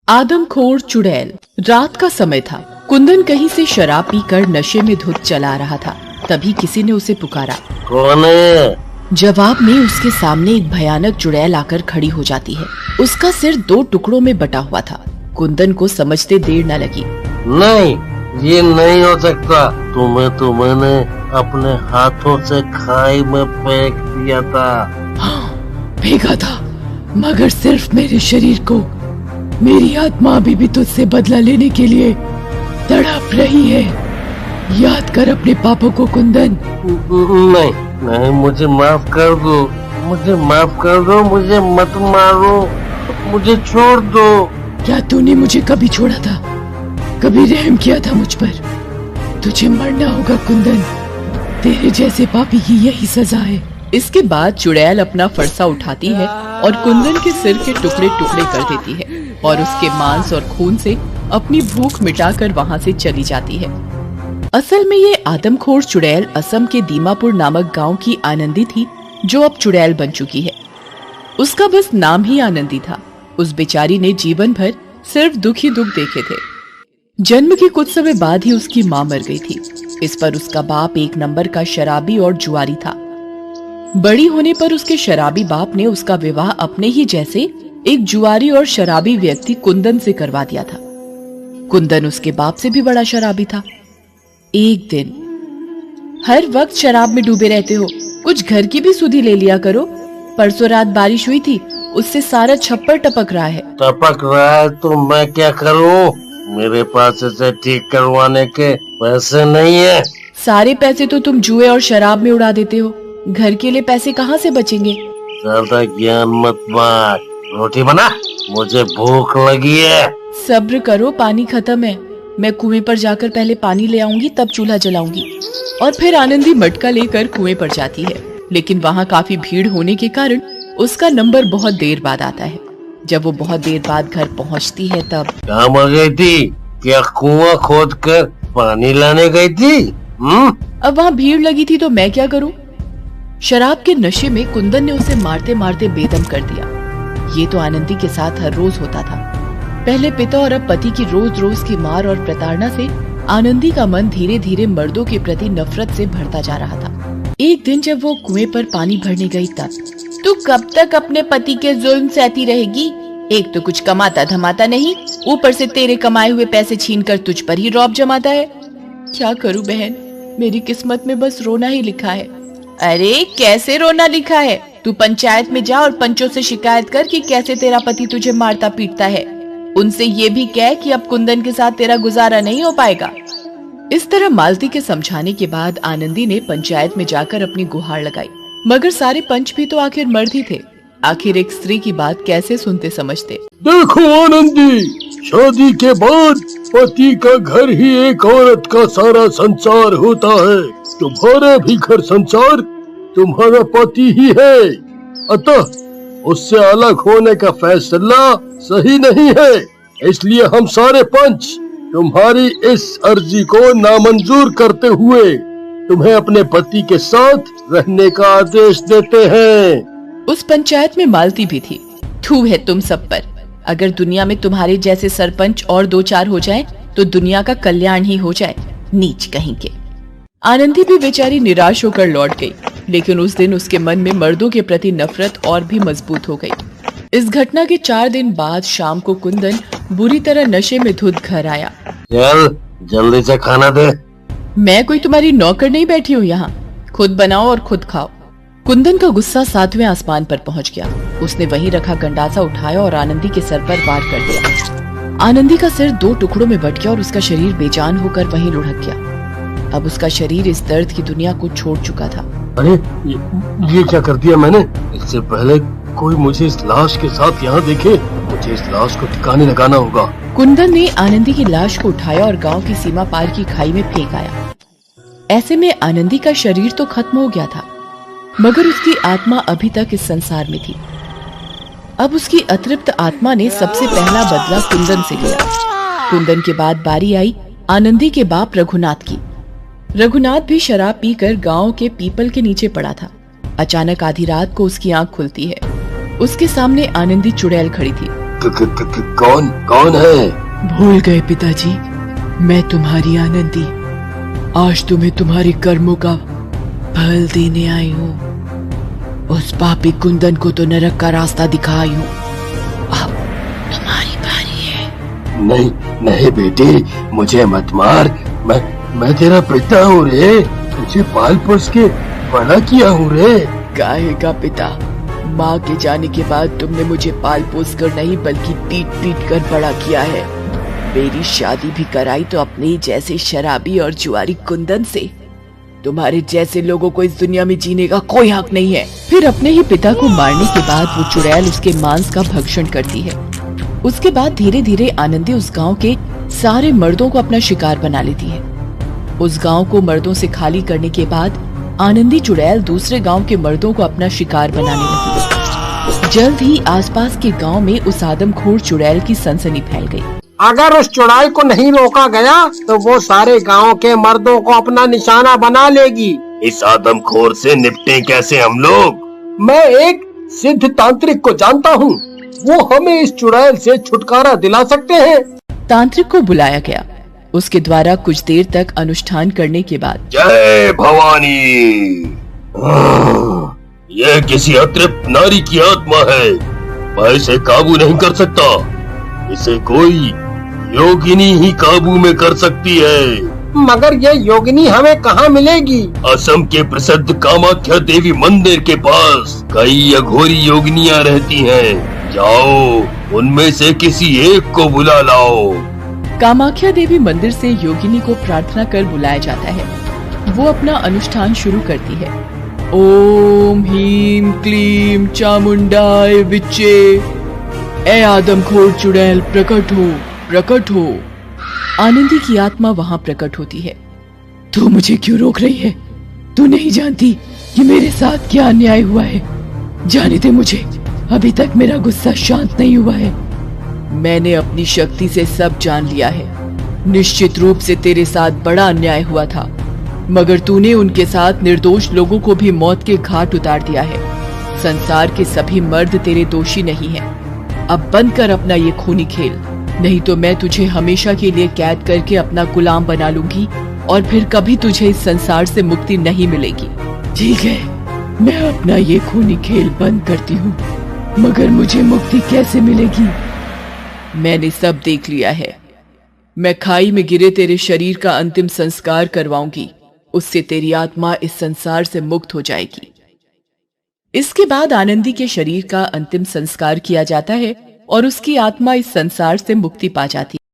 आदमखोर चुड़ैल। रात का समय था। कुंदन कहीं से शराब पीकर नशे में धुत चला रहा था। तभी किसी ने उसे पुकारा। कौन है? जवाब में उसके सामने एक भयानक चुड़ैल आकर खड़ी हो जाती है। उसका सिर 2 टुकड़ों में बटा हुआ था। कुंदन को समझते देर न लगी। नहीं, ये नहीं हो सकता। तुम्हें तो मैंने अपने हाथों से खाई में फेंक दिया था। हाँ, फेंका था, मगर सिर्फ मेरे शरीर को। मेरी आत्मा अभी भी तुझसे बदला लेने के लिए तड़प रही है। याद कर अपने पापों को कुंदन। नहीं, मुझे माफ कर दो। मुझे माफ कर दो। मुझे मत मारो। मुझे छोड़ दो। क्या तूने मुझे कभी छोड़ा था? कभी रहम किया था मुझ पर? तुझे मरना होगा कुंदन। तेरे जैसे पापी की यही सजा है। इसके बाद चुड़ैल अपना फरसा उठाती है और कुंदन के सिर के टुकड़े टुकड़े कर देती है और उसके मांस और खून से अपनी भूख मिटाकर वहां से चली जाती है। असल में ये आदमखोर चुड़ैल असम के दीमापुर नामक गांव की आनंदी थी, जो अब चुड़ैल बन चुकी है। उसका बस नाम ही आनंदी था। उस बेचारी ने जीवन भर सिर्फ दुख ही दुख देखे थे। जन्म के कुछ समय बाद ही उसकी माँ मर गई थी। इस पर उसका बाप एक नंबर का शराबी और जुआरी था। बड़ी होने पर उसके शराबी बाप ने उसका विवाह अपने ही जैसे एक जुआरी और शराबी व्यक्ति कुंदन से करवा दिया था। कुंदन उसके बाप से भी बड़ा शराबी था। एक दिन, हर वक्त शराब में डूबे रहते हो, कुछ घर की भी सुधि ले लिया करो। परसों रात बारिश हुई थी, उससे सारा छप्पर टपक रहा है। टपक रहा है तो मैं क्या करूं? मेरे पास इसे ठीक करवाने के पैसे नहीं है। सारे पैसे तो तुम जुए और शराब में उड़ा देते हो। घर के लिए पैसे कहाँ से बचेंगे? ज्यादा ज्ञान मत बांट। रोटी बना, मुझे भूख लगी है। सब्र करो, पानी खत्म है। मैं कुएं पर जाकर पहले पानी ले आऊंगी, तब चूल्हा जलाऊंगी। और फिर आनंदी मटका लेकर कुएं पर जाती है, लेकिन वहाँ काफी भीड़ होने के कारण उसका नंबर बहुत देर बाद आता है। जब वो बहुत देर बाद घर पहुँचती है तब कहाँ मर गई थी? क्या कुआं खोद कर पानी लाने गई थी? अब वहाँ भीड़ लगी थी तो मैं क्या करूँ? शराब के नशे में कुंदन ने उसे मारते मारते बेदम कर दिया। ये तो आनंदी के साथ हर रोज होता था। पहले पिता और अब पति की रोज रोज की मार और प्रताड़ना से आनंदी का मन धीरे धीरे मर्दों के प्रति नफरत से भरता जा रहा था। एक दिन जब वो कुएं पर पानी भरने गई तब, तू कब तक अपने पति के जुल्म सहती रहेगी? एक तो कुछ कमाता धमाता नहीं, ऊपर से तेरे कमाए हुए पैसे छीनकर तुझ पर ही रौब जमाता है। क्या करूं बहन, मेरी किस्मत में बस रोना ही लिखा है। अरे कैसे रोना लिखा है? तू पंचायत में जा और पंचों से शिकायत कर कि कैसे तेरा पति तुझे मारता पीटता है। उनसे ये भी कह कि अब कुंदन के साथ तेरा गुजारा नहीं हो पाएगा। इस तरह मालती के समझाने के बाद आनंदी ने पंचायत में जाकर अपनी गुहार लगाई, मगर सारे पंच भी तो आखिर मर्द ही थे। आखिर एक स्त्री की बात कैसे सुनते समझते। देखो आनंदी, शादी के बाद पति का घर ही एक औरत का सारा संसार होता है। तुम्हारा भी घर संसार तुम्हारा पति ही है, अतः उससे अलग होने का फैसला सही नहीं है। इसलिए हम सारे पंच तुम्हारी इस अर्जी को नामंजूर करते हुए तुम्हें अपने पति के साथ रहने का आदेश देते हैं। उस पंचायत में मालती भी थी। थू है तुम सब पर। अगर दुनिया में तुम्हारे जैसे सरपंच और 2-4 हो जाए तो दुनिया का कल्याण ही हो जाए। नीच कहीं के। आनंदी भी बेचारी निराश होकर लौट गई, लेकिन उस दिन उसके मन में मर्दों के प्रति नफरत और भी मजबूत हो गई। इस घटना के 4 दिन बाद शाम को कुंदन बुरी तरह नशे में धुत घर आया। चल जल्दी से खाना दे। मैं कोई तुम्हारी नौकर नहीं बैठी हूँ यहाँ, खुद बनाओ और खुद खाओ। कुंदन का गुस्सा 7वें आसमान पर पहुँच गया। उसने वहीं रखा गंडासा उठाया और आनंदी के सर पर वार कर दिया। आनंदी का सिर 2 टुकड़ों में बट गया और उसका शरीर बेजान होकर वहीं लुढ़क गया। अब उसका शरीर इस दर्द की दुनिया को छोड़ चुका था। अरे ये क्या कर दिया मैंने? इससे पहले कोई मुझे इस लाश के साथ यहाँ देखे, मुझे इस लाश को ठिकाने लगाना होगा। कुंदन ने आनंदी की लाश को उठाया और गांव की सीमा पार की खाई में फेंक आया। ऐसे में आनंदी का शरीर तो खत्म हो गया था, मगर उसकी आत्मा अभी तक इस संसार में थी। अब उसकी अतृप्त आत्मा ने सबसे पहला बदला कुंदन से लिया। कुंदन के बाद बारी आई आनंदी के बाप रघुनाथ की। रघुनाथ भी शराब पीकर गांव के पीपल के नीचे पड़ा था। अचानक आधी रात को उसकी आंख खुलती है। उसके सामने आनंदी चुड़ैल खड़ी थी। कौन कौन है? भूल गए पिताजी, मैं तुम्हारी आनंदी। आज तुम्हें तुम्हारे कर्मों का फल देने आई हूँ। उस पापी कुंदन को तो नरक का रास्ता दिखाई हूँ। अब तुम्हारी बारी है। नहीं नहीं बेटी, मुझे मत मार। मैं तेरा पिता हूँ रे, तुझे पाल पोस के बड़ा किया हूँ रे। काहे का पिता? माँ के जाने के बाद तुमने मुझे पाल पोस कर नहीं बल्कि पीट पीट कर बड़ा किया है। मेरी शादी भी कराई तो अपने ही जैसे शराबी और जुआरी कुंदन से। तुम्हारे जैसे लोगों को इस दुनिया में जीने का कोई हक नहीं है। फिर अपने ही पिता को मारने के बाद वो चुड़ैल उसके मांस का भक्षण करती है। उसके बाद धीरे धीरे आनंदी उस गांव के सारे मर्दों को अपना शिकार बना लेती है। उस गांव को मर्दों से खाली करने के बाद आनंदी चुड़ैल दूसरे गांव के मर्दों को अपना शिकार बनाने लगी। जल्द ही आसपास के गांव में उस आदमखोर चुड़ैल की सनसनी फैल गई। अगर उस चुड़ैल को नहीं रोका गया तो वो सारे गांव के मर्दों को अपना निशाना बना लेगी। इस आदमखोर से निपटे कैसे हम लोग? मैं एक सिद्ध तांत्रिक को जानता हूँ, वो हमें इस चुड़ैल से छुटकारा दिला सकते हैं। तांत्रिक को बुलाया गया। उसके द्वारा कुछ देर तक अनुष्ठान करने के बाद जय भवानी। यह किसी अतृप्त नारी की आत्मा है, मैं इसे काबू नहीं कर सकता। इसे कोई योगिनी ही काबू में कर सकती है। मगर ये योगिनी हमें कहाँ मिलेगी? असम के प्रसिद्ध कामाख्या देवी मंदिर के पास कई अघोरी योगिनियाँ रहती हैं। जाओ उनमें से किसी एक को बुला लाओ। कामाख्या देवी मंदिर से योगिनी को प्रार्थना कर बुलाया जाता है। वो अपना अनुष्ठान शुरू करती है। ओम ह्रीम क्लीम चामुंडाय विच्चे। ए आदमखोर चुड़ैल प्रकट हो, प्रकट हो। आनंदी की आत्मा वहाँ प्रकट होती है। तू मुझे क्यों रोक रही है? तू नहीं जानती कि मेरे साथ क्या अन्याय हुआ है। जाने दे मुझे, अभी तक मेरा गुस्सा शांत नहीं हुआ है। मैंने अपनी शक्ति से सब जान लिया है। निश्चित रूप से तेरे साथ बड़ा अन्याय हुआ था, मगर तूने उनके साथ निर्दोष लोगों को भी मौत के घाट उतार दिया है। संसार के सभी मर्द तेरे दोषी नहीं हैं। अब बंद कर अपना ये खूनी खेल, नहीं तो मैं तुझे हमेशा के लिए कैद करके अपना गुलाम बना लूंगी और फिर कभी तुझे इस संसार से मुक्ति नहीं मिलेगी। ठीक है, मैं अपना ये खूनी खेल बंद करती हूँ, मगर मुझे मुक्ति कैसे मिलेगी? मैंने सब देख लिया है। मैं खाई में गिरे तेरे शरीर का अंतिम संस्कार करवाऊंगी, उससे तेरी आत्मा इस संसार से मुक्त हो जाएगी। इसके बाद आनंदी के शरीर का अंतिम संस्कार किया जाता है और उसकी आत्मा इस संसार से मुक्ति पा जाती है।